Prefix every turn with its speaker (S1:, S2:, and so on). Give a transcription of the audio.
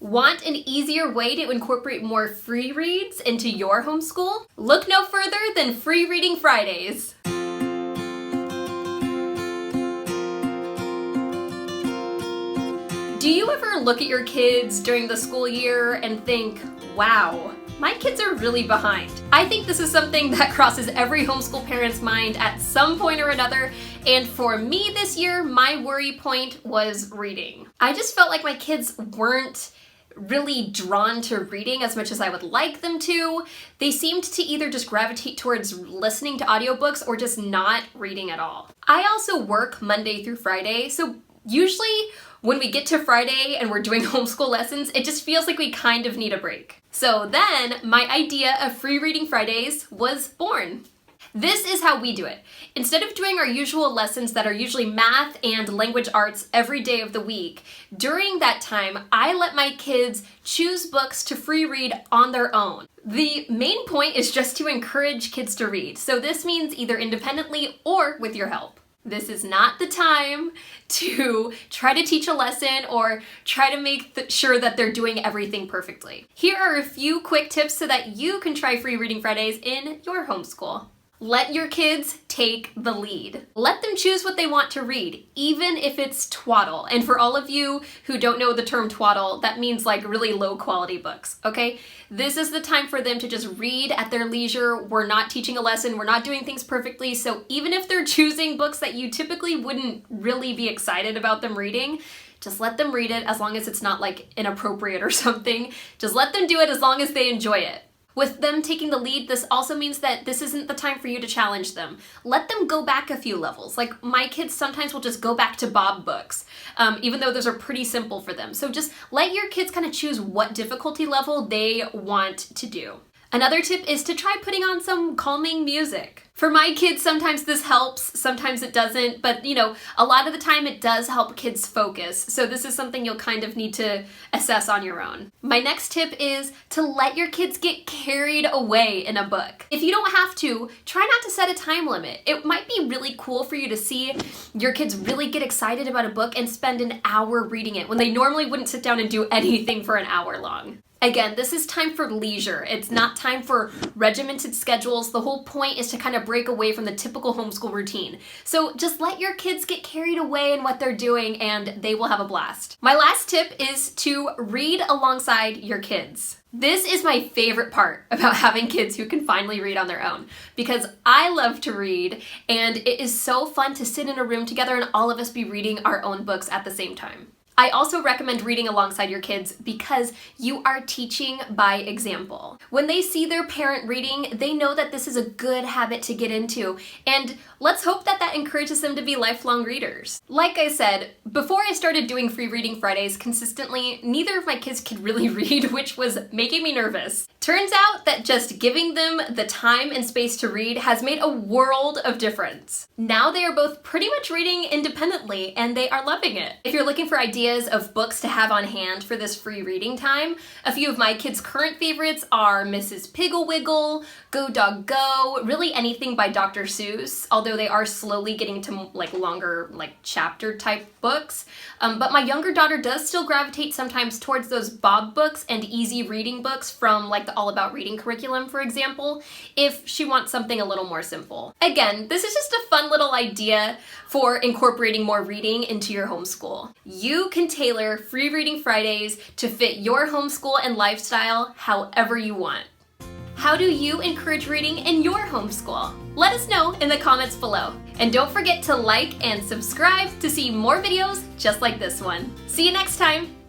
S1: Want an easier way to incorporate more free reads into your homeschool? Look no further than Free Reading Fridays. Do you ever look at your kids during the school year and think, wow, my kids are really behind? I think this is something that crosses every homeschool parent's mind at some point or another, and for me this year, my worry point was reading. I just felt like my kids weren't really drawn to reading as much as I would like them to. They seemed to either just gravitate towards listening to audiobooks or just not reading at all. I also work Monday through Friday, so usually when we get to Friday and we're doing homeschool lessons, it just feels like we kind of need a break. So then my idea of Free Reading Fridays was born. This is how we do it. Instead of doing our usual lessons that are usually math and language arts every day of the week, during that time, I let my kids choose books to free read on their own. The main point is just to encourage kids to read. So this means either independently or with your help. This is not the time to try to teach a lesson or try to make sure that they're doing everything perfectly. Here are a few quick tips so that you can try Free Reading Fridays in your homeschool. Let your kids take the lead. Let them choose what they want to read, even if it's twaddle. And for all of you who don't know the term twaddle, that means like really low quality books, okay? This is the time for them to just read at their leisure. We're not teaching a lesson, we're not doing things perfectly, so even if they're choosing books that you typically wouldn't really be excited about them reading, just let them read it as long as it's not like inappropriate or something. Just let them do it as long as they enjoy it. With them taking the lead, this also means that this isn't the time for you to challenge them. Let them go back a few levels. Like my kids sometimes will just go back to Bob books, even though those are pretty simple for them. So just let your kids kind of choose what difficulty level they want to do. Another tip is to try putting on some calming music. For my kids, sometimes this helps, sometimes it doesn't, but you know, a lot of the time it does help kids focus. So this is something you'll kind of need to assess on your own. My next tip is to let your kids get carried away in a book. If you don't have to, try not to set a time limit. It might be really cool for you to see your kids really get excited about a book and spend an hour reading it when they normally wouldn't sit down and do anything for an hour long. Again, this is time for leisure. It's not time for regimented schedules. The whole point is to kind of break away from the typical homeschool routine. So just let your kids get carried away in what they're doing and they will have a blast. My last tip is to read alongside your kids. This is my favorite part about having kids who can finally read on their own, because I love to read and it is so fun to sit in a room together and all of us be reading our own books at the same time. I also recommend reading alongside your kids because you are teaching by example. When they see their parent reading, they know that this is a good habit to get into, and let's hope that that encourages them to be lifelong readers. Like I said, before I started doing Free Reading Fridays consistently, neither of my kids could really read, which was making me nervous. Turns out that just giving them the time and space to read has made a world of difference. Now they are both pretty much reading independently and they are loving it. If you're looking for ideas of books to have on hand for this free reading time, a few of my kids' current favorites are Mrs. Pigglewiggle, Go Dog Go, really anything by Dr. Seuss, although they are slowly getting to like longer like chapter type books. But my younger daughter does still gravitate sometimes towards those Bob books and easy reading books from like the All About Reading curriculum, for example, if she wants something a little more simple. Again, this is just a fun little idea for incorporating more reading into your homeschool. You can tailor Free Reading Fridays to fit your homeschool and lifestyle however you want. How do you encourage reading in your homeschool? Let us know in the comments below. And don't forget to like and subscribe to see more videos just like this one. See you next time!